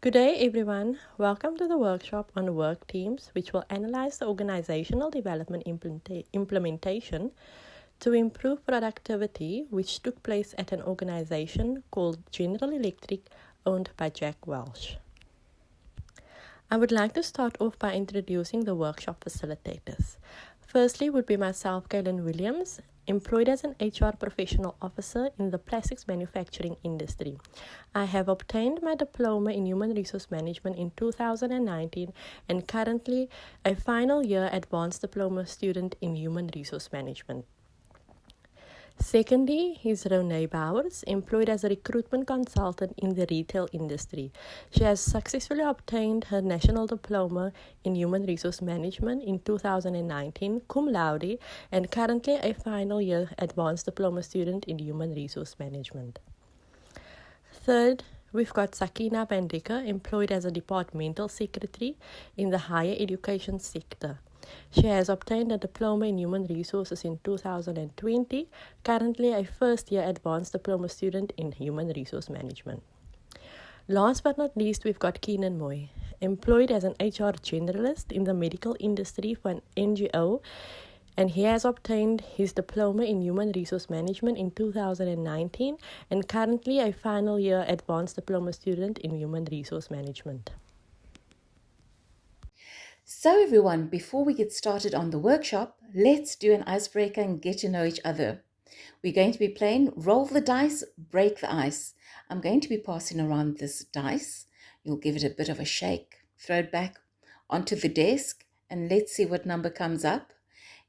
Good day, everyone. Welcome to the workshop on work teams, which will analyze the organizational development implementation to improve productivity, which took place at an organization called General Electric, owned by Jack Welch. I would like to start off by introducing the workshop facilitators. Firstly would be myself, Kaylin Williams, employed as an HR professional officer in the plastics manufacturing industry. I have obtained my diploma in human resource management in 2019 and currently a final year advanced diploma student in human resource management. Secondly is Renee Bowers, employed as a recruitment consultant in the retail industry. She has successfully obtained her national diploma in human resource management in 2019, cum laude, and currently a final year advanced diploma student in human resource management. Third, we've got Sakina Bandika, employed as a departmental secretary in the higher education sector. She has obtained a diploma in human resources in 2020, currently a first-year advanced diploma student in human resource management. Last but not least, we've got Keenan Moy, employed as an HR generalist in the medical industry for an NGO, and he has obtained his diploma in human resource management in 2019 and currently a final year advanced diploma student in human resource management. So everyone, before we get started on the workshop, let's do an icebreaker and get to know each other. We're going to be playing roll the dice, break the ice. I'm going to be passing around this dice. You'll give it a bit of a shake, throw it back onto the desk, and let's see what number comes up.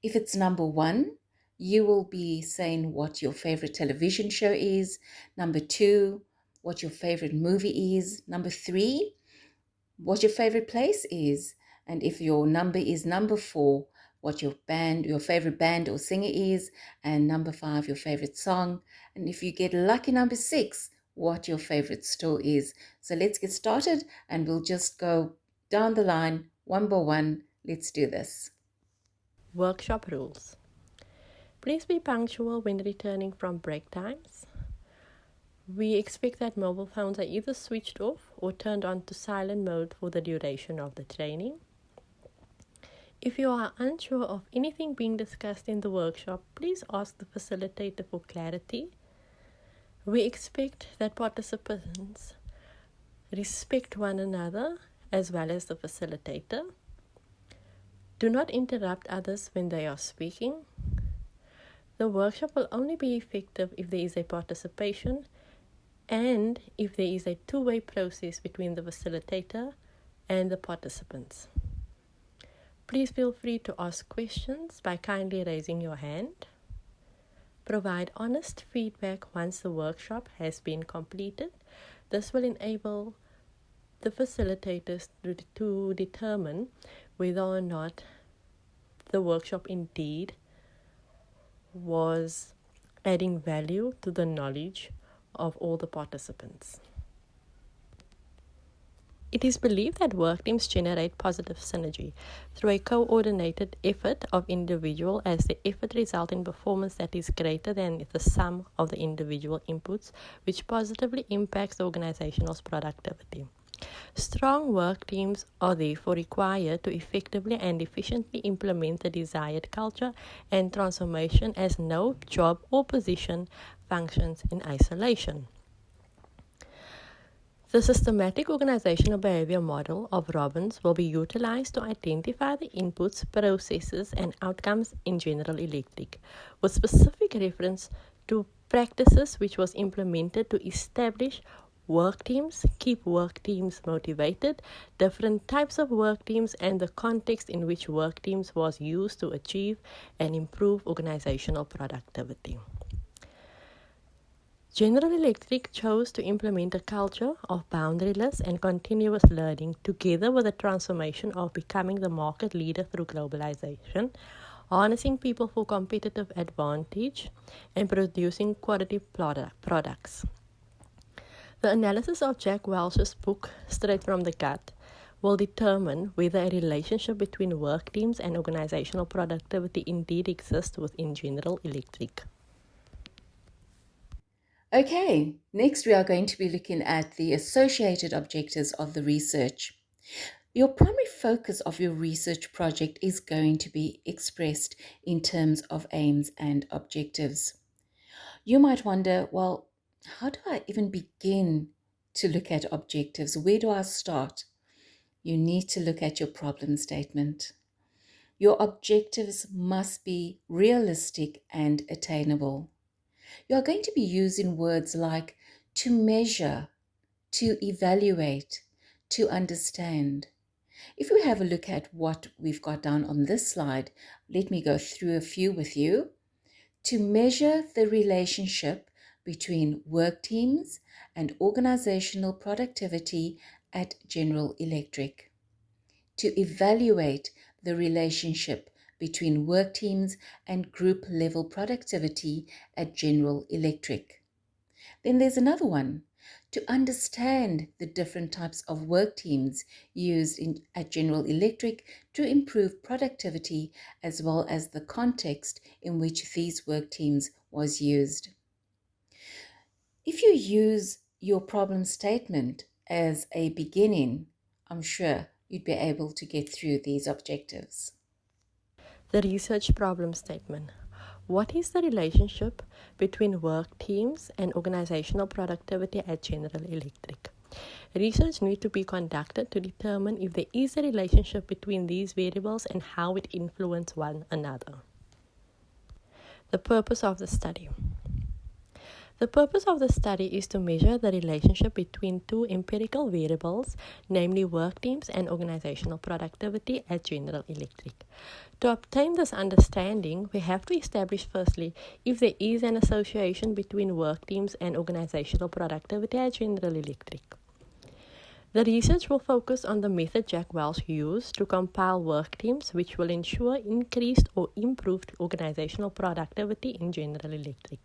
If it's number 1, you will be saying what your favorite television show is. Number 2, what your favorite movie is. Number 3, what your favorite place is. And if your number is number 4, what your favorite band or singer is, and number 5, your favorite song. And if you get lucky, number 6, what your favorite store is. So let's get started and we'll just go down the line one by one. Let's do this. Workshop rules. Please be punctual when returning from break times. We expect that mobile phones are either switched off or turned on to silent mode for the duration of the training. If you are unsure of anything being discussed in the workshop, please ask the facilitator for clarity. We expect that participants respect one another as well as the facilitator. Do not interrupt others when they are speaking. The workshop will only be effective if there is a participation and if there is a two-way process between the facilitator and the participants. Please feel free to ask questions by kindly raising your hand. Provide honest feedback once the workshop has been completed. This will enable the facilitators to determine whether or not the workshop indeed was adding value to the knowledge of all the participants. It is believed that work teams generate positive synergy through a coordinated effort of individual as the effort results in performance that is greater than the sum of the individual inputs, which positively impacts the organization's productivity. Strong work teams are therefore required to effectively and efficiently implement the desired culture and transformation, as no job or position functions in isolation. The systematic organizational behavior model of Robbins will be utilized to identify the inputs, processes, and outcomes in General Electric, with specific reference to practices which was implemented to establish work teams, keep work teams motivated, different types of work teams, and the context in which work teams was used to achieve and improve organizational productivity. General Electric chose to implement a culture of boundaryless and continuous learning together with the transformation of becoming the market leader through globalization, harnessing people for competitive advantage, and producing quality products. The analysis of Jack Welch's book, Straight from the Gut, will determine whether a relationship between work teams and organizational productivity indeed exists within General Electric. Okay, next we are going to be looking at the associated objectives of the research. Your primary focus of your research project is going to be expressed in terms of aims and objectives. You might wonder, well, how do I even begin to look at objectives? Where do I start? You need to look at your problem statement. Your objectives must be realistic and attainable. You are going to be using words like to measure, to evaluate, to understand. If we have a look at what we've got down on this slide, let me go through a few with you. To measure the relationship between work teams and organizational productivity at General Electric. To evaluate the relationship between work teams and group level productivity at General Electric. Then there's another one, to understand the different types of work teams used at General Electric to improve productivity, as well as the context in which these work teams was used. If you use your problem statement as a beginning, I'm sure you'd be able to get through these objectives. The research problem statement. What is the relationship between work teams and organizational productivity at General Electric? Research needs to be conducted to determine if there is a relationship between these variables and how it influences one another. The purpose of the study. The purpose of the study is to measure the relationship between two empirical variables, namely work teams and organizational productivity at General Electric. To obtain this understanding, we have to establish firstly if there is an association between work teams and organizational productivity at General Electric. The research will focus on the method Jack Welch used to compile work teams, which will ensure increased or improved organizational productivity in General Electric.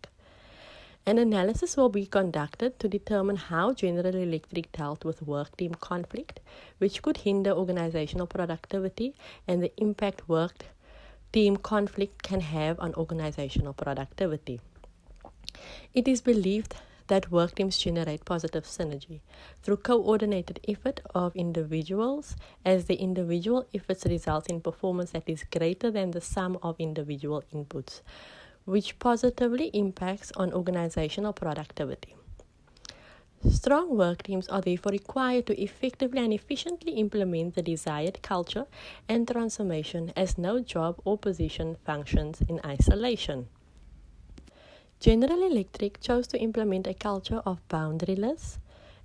An analysis will be conducted to determine how General Electric dealt with work team conflict, which could hinder organizational productivity, and the impact work team conflict can have on organizational productivity. It is believed that work teams generate positive synergy through coordinated effort of individuals, as the individual efforts result in performance that is greater than the sum of individual inputs, which positively impacts on organizational productivity. Strong work teams are therefore required to effectively and efficiently implement the desired culture and transformation, as no job or position functions in isolation. General Electric chose to implement a culture of boundaryless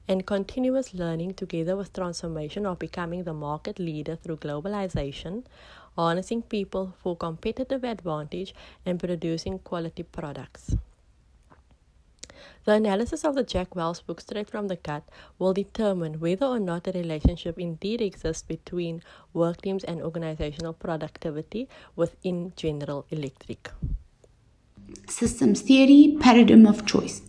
and continuous learning, together with transformation of becoming the market leader through globalization, harnessing people for competitive advantage, and producing quality products. The analysis of the Jack Welch book, Straight from the Gut, will determine whether or not a relationship indeed exists between work teams and organizational productivity within General Electric. Systems theory, paradigm of choice.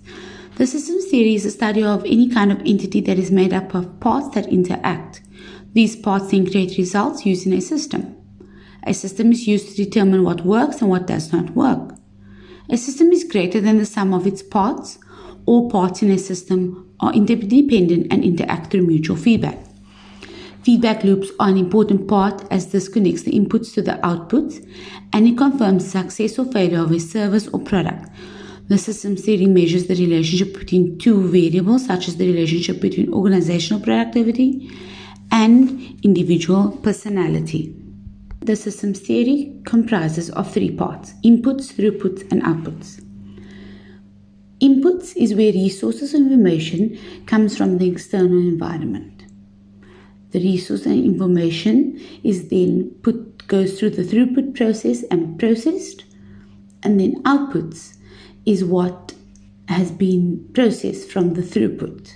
The systems theory is a study of any kind of entity that is made up of parts that interact. These parts then create results using a system. A system is used to determine what works and what does not work. A system is greater than the sum of its parts. All parts in a system are interdependent and interact through mutual feedback. Feedback loops are an important part, as this connects the inputs to the outputs, and it confirms the success or failure of a service or product. The systems theory measures the relationship between two variables, such as the relationship between organizational productivity and individual personality. The systems theory comprises of three parts: inputs, throughputs, and outputs. Inputs is where resources and information comes from the external environment. The resource and information is then goes through the throughput process and processed, and then outputs is what has been processed from the throughput.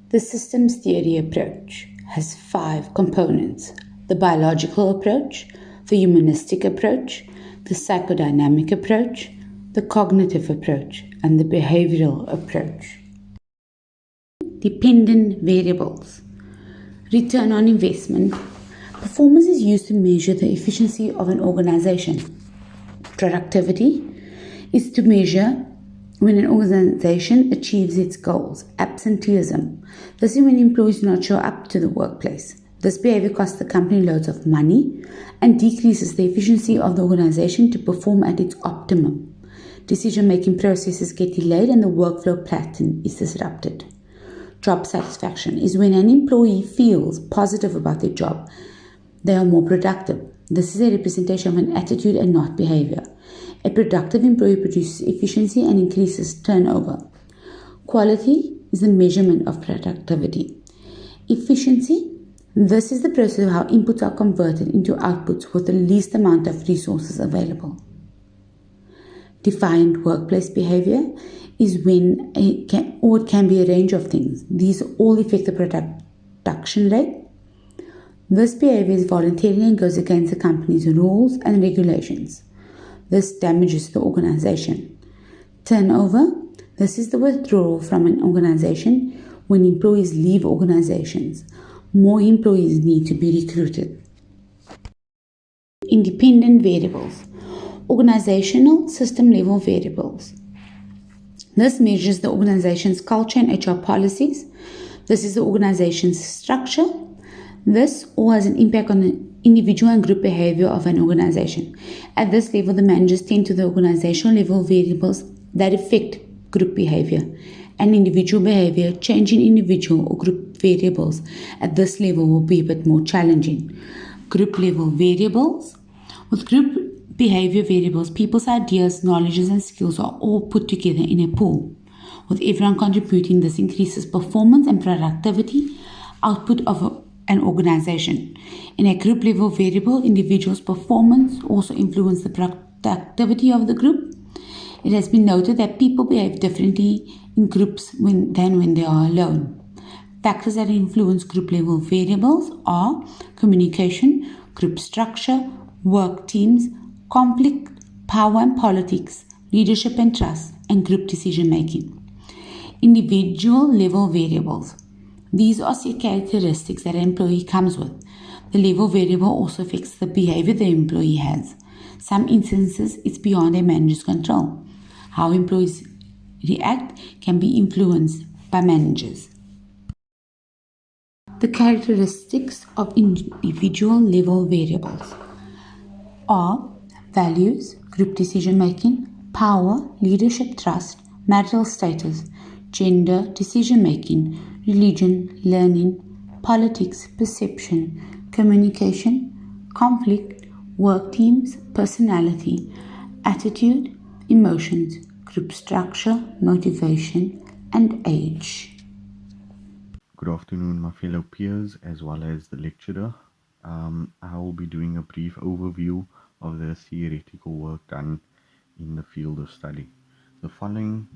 The systems theory approach has 5 components: the biological approach, the humanistic approach, the psychodynamic approach, the cognitive approach, and the behavioral approach. Dependent variables. Return on investment. Performance is used to measure the efficiency of an organization. Productivity is to measure when an organization achieves its goals. Absenteeism. This is when employees do not show up to the workplace. This behavior costs the company loads of money and decreases the efficiency of the organization to perform at its optimum. Decision-making processes get delayed and the workflow pattern is disrupted. Job satisfaction is when an employee feels positive about their job. They are more productive. This is a representation of an attitude and not behavior. A productive employee produces efficiency and increases turnover. Quality is the measurement of productivity. Efficiency. This is the process of how inputs are converted into outputs with the least amount of resources available. Defined workplace behavior is when it can be a range of things. These all affect the production rate. This behavior is voluntary and goes against the company's rules and regulations. This damages the organization. Turnover. This is the withdrawal from an organization when employees leave organizations. More employees need to be recruited. Independent variables. Organizational system level variables. This measures the organization's culture and HR policies. This is the organization's structure. This all has an impact on the individual and group behavior of an organization. At this level, the managers tend to the organizational level variables that affect group behavior and individual behavior. Changing individual or group variables at this level will be a bit more challenging. Group level variables. With group behavior variables, people's ideas, knowledges, and skills are all put together in a pool. With everyone contributing, this increases performance and productivity output of an organization. In a group level variable, individuals' performance also influence the productivity of the group. It has been noted that people behave differently in groups than when they are alone. Factors that influence group level variables are communication, group structure, work teams, conflict, power and politics, leadership and trust, and group decision making. Individual level variables. These are characteristics that an employee comes with. The level variable also affects the behavior the employee has. Some instances, it's beyond a manager's control. How employees react can be influenced by managers. The characteristics of individual level variables are values, group decision making, power, leadership, trust, marital status, gender, decision making, religion, learning, politics, perception, communication, conflict, work teams, personality, attitude, emotions, group structure, motivation, and age. Good afternoon, my fellow peers, as well as the lecturer. I will be doing a brief overview of the theoretical work done in the field of study. The following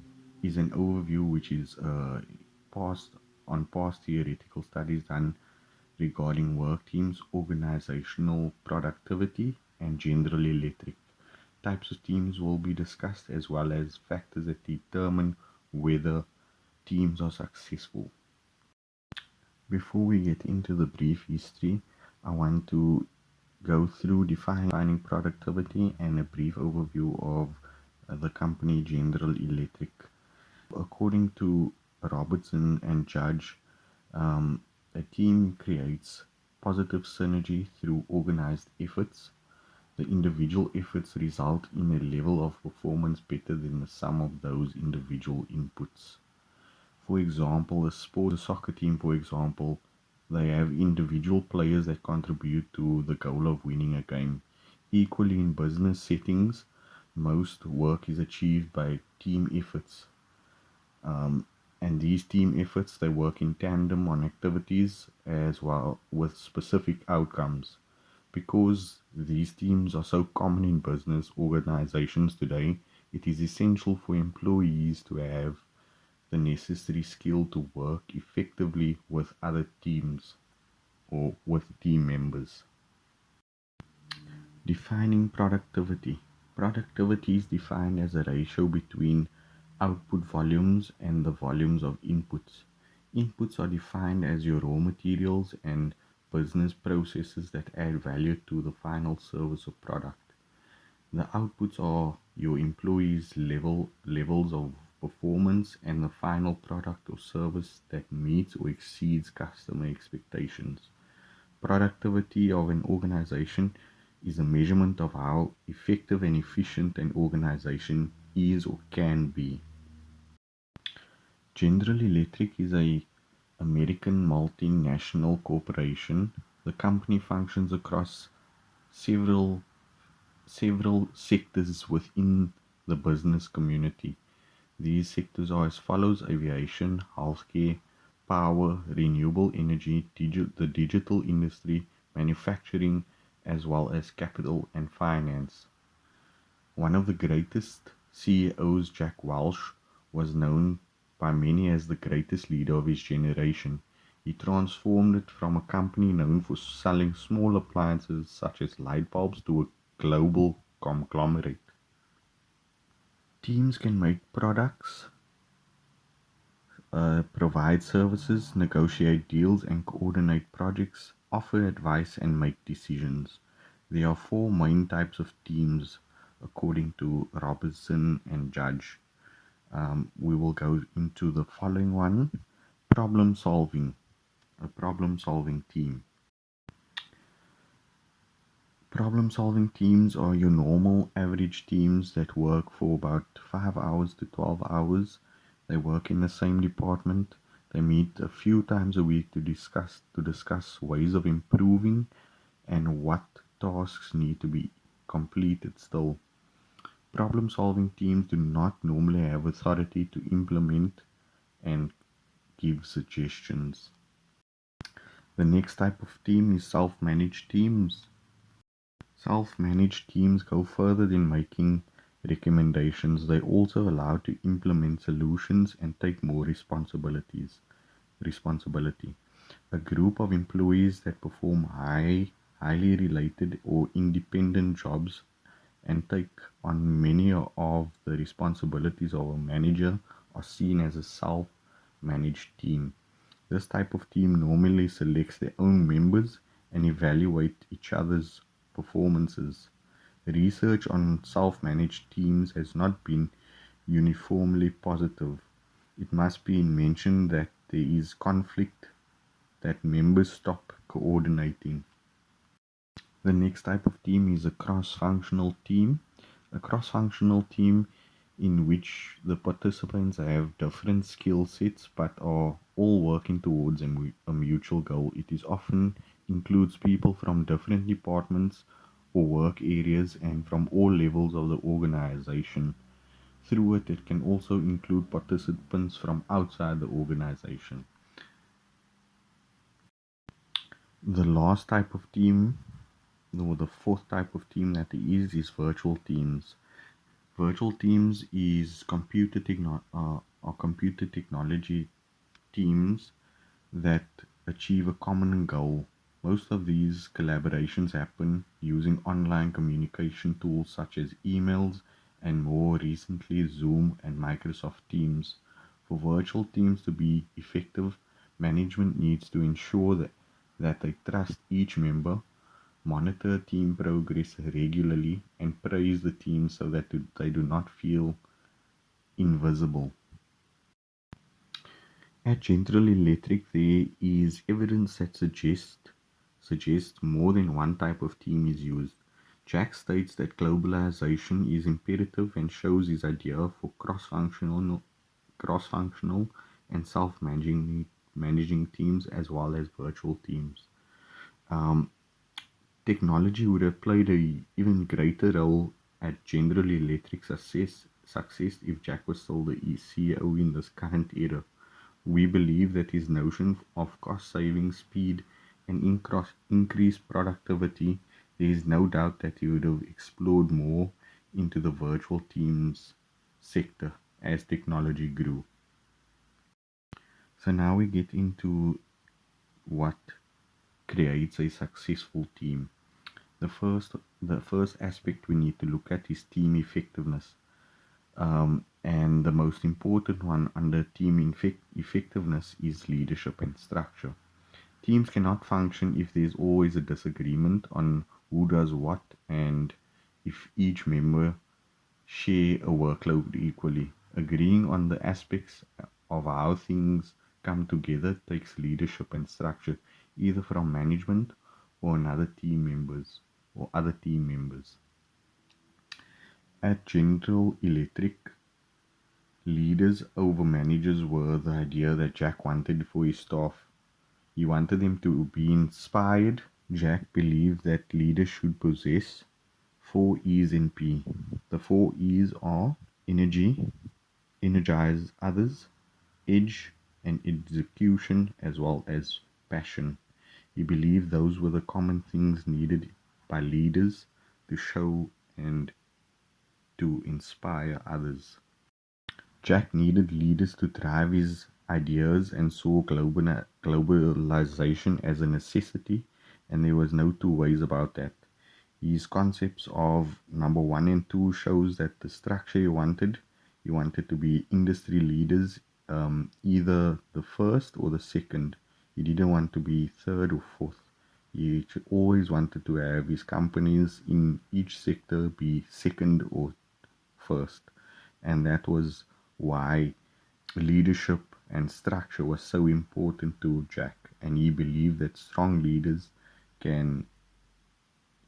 is an overview which is past theoretical studies done regarding work teams, organizational productivity, and General Electric. Types of teams will be discussed, as well as factors that determine whether teams are successful. Before we get into the brief history, I want to go through defining productivity and a brief overview of the company General Electric. According to Robertson and Judge, a team creates positive synergy through organized efforts. The individual efforts result in a level of performance better than the sum of those individual inputs. For example, a soccer team, for example, they have individual players that contribute to the goal of winning a game. Equally, in business settings, most work is achieved by team efforts. And these team efforts, they work in tandem on activities as well with specific outcomes. Because these teams are so common in business organizations today, it is essential for employees to have the necessary skill to work effectively with other teams or with team members. Defining productivity. Productivity is defined as a ratio between output volumes and the volumes of inputs. Inputs are defined as your raw materials and business processes that add value to the final service or product. The outputs are your employees' levels of performance, and the final product or service that meets or exceeds customer expectations. Productivity of an organization is a measurement of how effective and efficient an organization is or can be. General Electric is a American multinational corporation. The company functions across several several sectors within the business community. These sectors are as follows: aviation, healthcare, power, renewable energy, the digital industry, manufacturing, as well as capital and finance. One of the greatest CEOs, Jack Welch, was known by many as the greatest leader of his generation. He transformed it from a company known for selling small appliances such as light bulbs to a global conglomerate. Teams can make products, provide services, negotiate deals, and coordinate projects, offer advice, and make decisions. There are four main types of teams, according to Robertson and Judge. We will go into the following one: problem solving, a problem solving team. Problem solving teams are your normal average teams that work for about 5 hours to 12 hours. They work in the same department. They meet a few times a week to discuss ways of improving and what tasks need to be completed still. Problem solving teams do not normally have authority to implement and give suggestions. The next type of team is self-managed teams. Self-managed teams go further than making recommendations. They also allow to implement solutions and take more responsibility. A group of employees that perform highly related or independent jobs and take on many of the responsibilities of a manager are seen as a self-managed team. This type of team normally selects their own members and evaluate each other's performances. Research on self-managed teams has not been uniformly positive. It must be mentioned that there is conflict, that members stop coordinating. The next type of team is a cross-functional team. A cross-functional team in which the participants have different skill sets but are all working towards a mutual goal. It is often includes people from different departments or work areas and from all levels of the organization. Through it, it can also include participants from outside the organization. The last type of team, or the fourth type of team that there is virtual teams. Virtual teams are computer technology teams that achieve a common goal. Most of these collaborations happen using online communication tools such as emails and more recently Zoom and Microsoft Teams. For virtual teams to be effective, management needs to ensure that they trust each member, monitor team progress regularly, and praise the team so that they do not feel invisible. At General Electric, there is evidence that suggests more than one type of team is used. Jack states that globalization is imperative and shows his idea for cross-functional and self-managing teams as well as virtual teams. Um, Technology would have played an even greater role at General Electric's success if Jack was still the CEO in this current era. We believe that his notion of cost saving, speed, and increased productivity, there is no doubt that he would have explored more into the virtual teams sector as technology grew. So now we get into what creates a successful team. The first, the first aspect we need to look at is team effectiveness. And the most important one under team effectiveness is leadership and structure. Teams cannot function if there's always a disagreement on who does what and if each member share a workload equally. Agreeing on the aspects of how things come together takes leadership and structure, either from management or another team members or other team members. At General Electric, leaders over managers were the idea that Jack wanted for his staff. He wanted them to be inspired. Jack believed that leaders should possess four E's in P. The four E's are energy, energize others, edge, and execution, as well as passion. He believed those were the common things needed by leaders to show and to inspire others. Jack needed leaders to drive his ideas and saw globalization as a necessity, and there was no two ways about that. His concepts of number one and two shows that the structure he wanted to be industry leaders, either the first or the second. He didn't want to be third or fourth. He always wanted to have his companies in each sector be second or first, and that was why leadership and structure was so important to Jack. And he believed that strong leaders can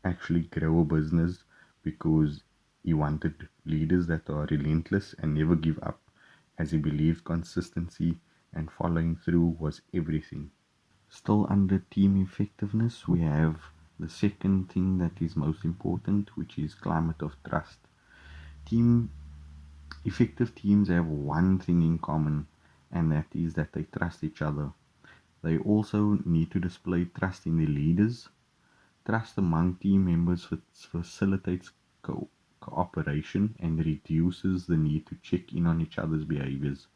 actually grow a business because he wanted leaders that are relentless and never give up, as he believed consistency and following through was everything. Still, under team effectiveness, we have the second thing that is most important, which is climate of trust. Team Effective teams have one thing in common, and that is that they trust each other. They also need to display trust in their leaders. Trust among team members facilitates cooperation and reduces the need to check in on each other's behaviors.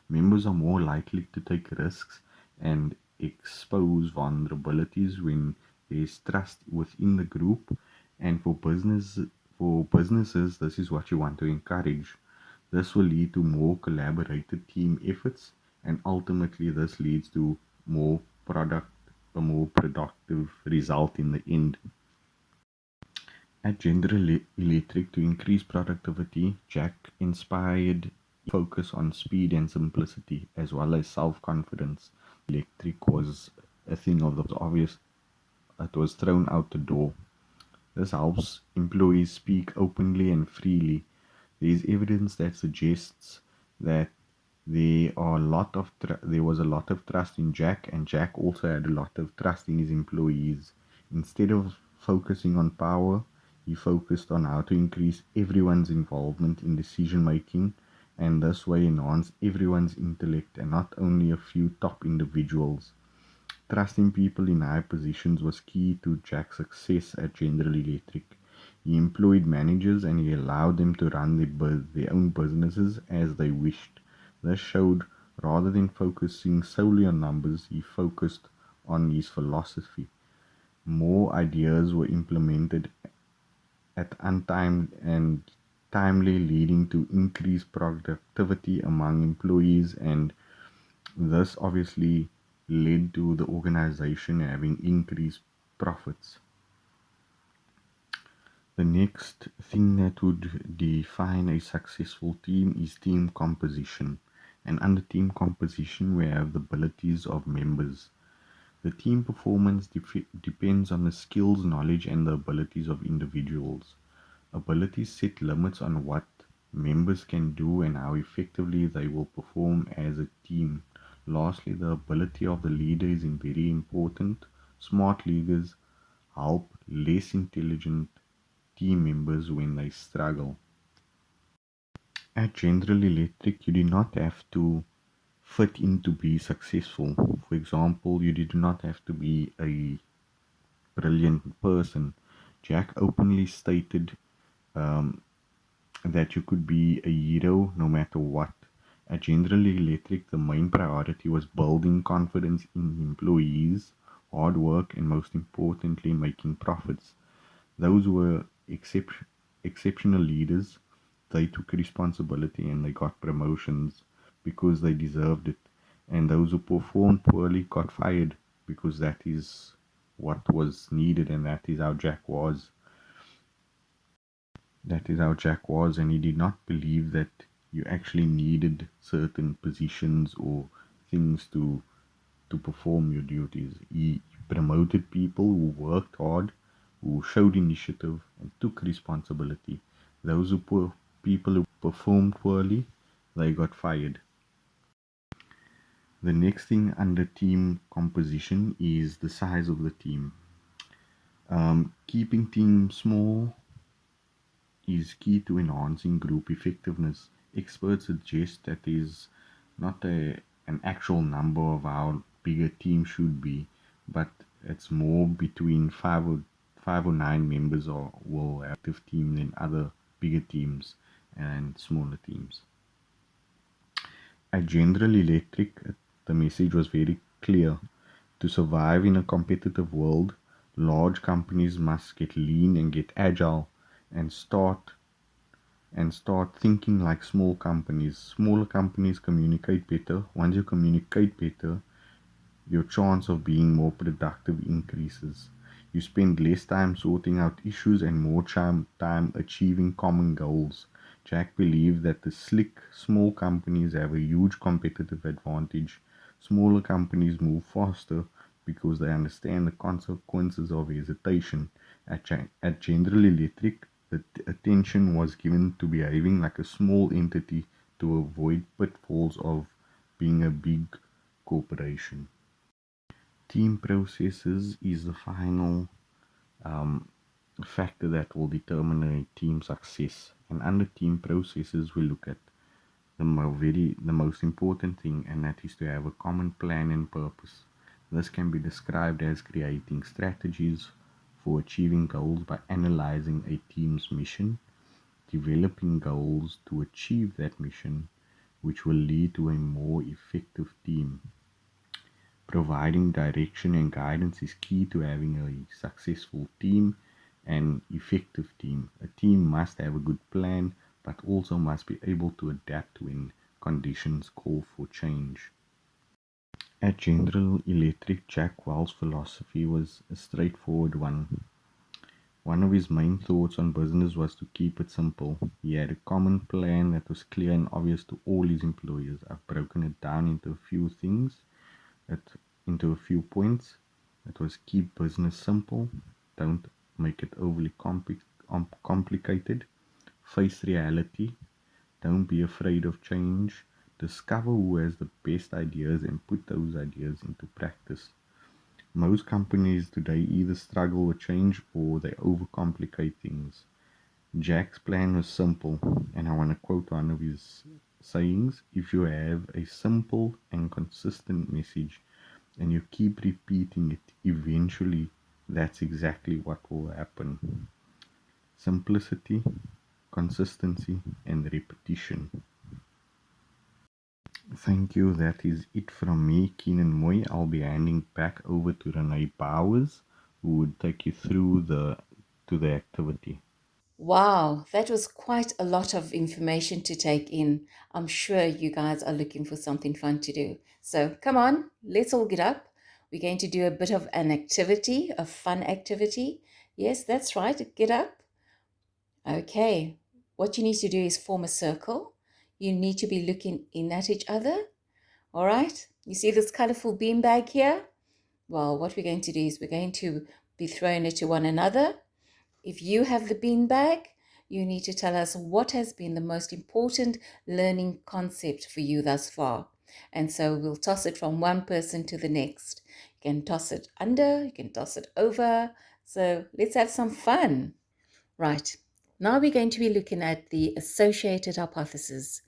Members are more likely to take risks and expose vulnerabilities when there is trust within the group, and for businesses this is what you want to encourage. This will lead to more collaborated team efforts, and ultimately this leads to more product a more productive result in the end. At General Electric, to increase productivity, Jack inspired focus on speed and simplicity as well as self-confidence. Electric was a thing of the obvious. It was thrown out the door. This helps employees speak openly and freely. There is evidence that suggests that there was a lot of trust in Jack, and Jack also had a lot of trust in his employees. Instead of focusing on power, he focused on how to increase everyone's involvement in decision making, and this way enhance everyone's intellect and not only a few top individuals. Trusting people in high positions was key to Jack's success at General Electric. He employed managers and he allowed them to run their own businesses as they wished. This showed rather than focusing solely on numbers, he focused on his philosophy. More ideas were implemented at untimed and timely, leading to increased productivity among employees, and this obviously led to the organization having increased profits. The next thing that would define a successful team is team composition. And under team composition, we have the abilities of members. The team performance depends on the skills, knowledge, and the abilities of individuals. Abilities set limits on what members can do and how effectively they will perform as a team. Lastly, the ability of the leader is very important. Smart leaders help less intelligent team members when they struggle. At General Electric, you did not have to fit in to be successful. For example, you did not have to be a brilliant person. Jack openly stated um, that you could be a hero no matter what. At General Electric, the main priority was building confidence in employees, hard work, and most importantly, making profits. Those were exceptional leaders. They took responsibility and they got promotions because they deserved it. And those who performed poorly got fired because that is what was needed, and that is how Jack was. That is how Jack was, and he did not believe that you actually needed certain positions or things to perform your duties. He promoted people who worked hard, who showed initiative and took responsibility. Those people who performed poorly, they got fired. The next thing under team composition is the size of the team. Keeping teams small is key to enhancing group effectiveness. Experts suggest that is not an actual number of how big a team should be, but it's more between five or nine members or will have active team than other bigger teams and smaller teams. At General Electric, the message was very clear. To survive in a competitive world, large companies must get lean and get agile and start thinking like small companies. Smaller companies communicate better. Once you communicate better, your chance of being more productive increases. You spend less time sorting out issues and more time achieving common goals. Jack believed that the slick, small companies have a huge competitive advantage. Smaller companies move faster because they understand the consequences of hesitation. At General Electric, the attention was given to behaving like a small entity to avoid pitfalls of being a big corporation. Team processes is the final um, factor that will determine a team success. And under team processes, we look at the most important thing, and that is to have a common plan and purpose. This can be described as creating strategies for achieving goals by analyzing a team's mission, developing goals to achieve that mission, which will lead to a more effective team. Providing direction and guidance is key to having a successful team and effective team. A team must have a good plan, but also must be able to adapt when conditions call for change. At General Electric, Jack Welch's philosophy was a straightforward one. One of his main thoughts on business was to keep it simple. He had a common plan that was clear and obvious to all his employees. I've broken it down into a few things, that into a few points. That was keep business simple, don't make it overly complicated, face reality, don't be afraid of change, discover who has the best ideas and put those ideas into practice. Most companies today either struggle with change or they overcomplicate things. Jack's plan was simple, and I want to quote one of his sayings: if you have a simple and consistent message and you keep repeating it, eventually that's exactly what will happen. Simplicity, consistency, and repetition. Thank you. That is it from me, Keenan Moy. I'll be handing back over to Renee Bowers, who would take you through the activity. Wow, that was quite a lot of information to take in. I'm sure you guys are looking for something fun to do. So come on, let's all get up. We're going to do a bit of an activity, a fun activity. Yes, that's right. Get up. Okay. What you need to do is form a circle. You need to be looking in at each other. All right. You see this colorful beanbag here? Well, what we're going to do is we're going to be throwing it to one another. If you have the beanbag, you need to tell us what has been the most important learning concept for you thus far. And so we'll toss it from one person to the next. You can toss it under, you can toss it over. So let's have some fun. Right. Now we're going to be looking at the associated hypothesis.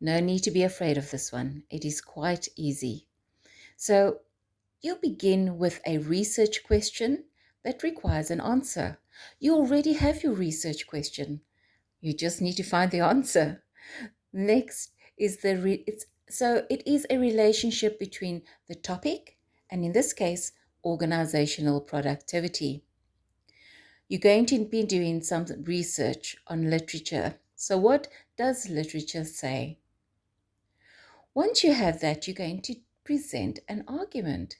No need to be afraid of this one. It is quite easy. So you'll begin with a research question that requires an answer. You already have your research question. You just need to find the answer. Next is it is a relationship between the topic and, in this case, organizational productivity. You're going to be doing some research on literature. So what does literature say? Once you have that, you're going to present an argument.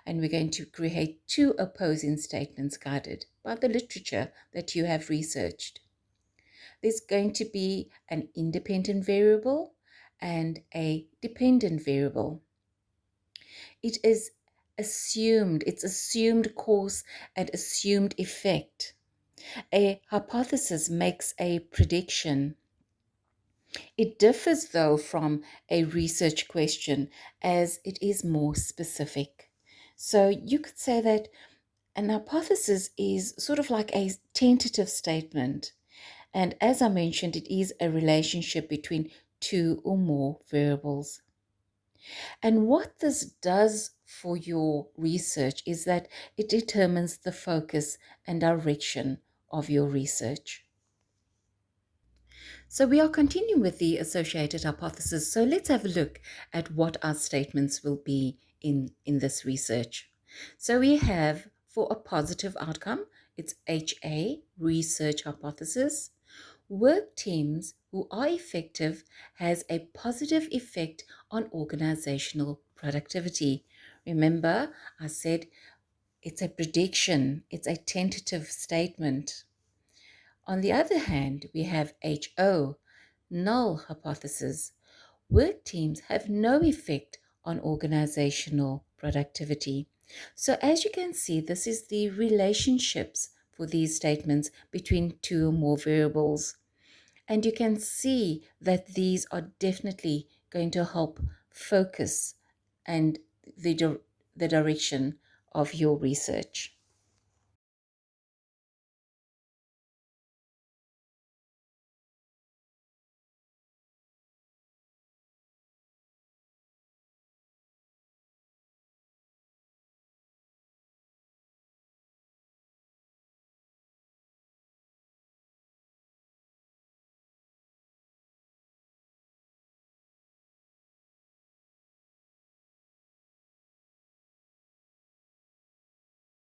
And we're going to create two opposing statements guided by the literature that you have researched. there's going to be an independent variable and a dependent variable. It is assumed, it's assumed cause and assumed effect. A hypothesis makes a prediction. It differs, though, from a research question as it is more specific. So you could say that an hypothesis is sort of like a tentative statement. And as I mentioned, it is a relationship between two or more variables. And what this does for your research is that it determines the focus and direction of your research. So we are continuing with the associated hypothesis. So let's have a look at what our statements will be in this research. So we have, for a positive outcome, it's HA, research hypothesis. Work teams who are effective has a positive effect on organizational productivity. Remember, I said it's a prediction, it's a tentative statement. On the other hand, we have HO, null hypothesis. Work teams have no effect on organizational productivity. So as you can see, this is the relationships for these statements between two or more variables. And you can see that these are definitely going to help focus and the direction of your research.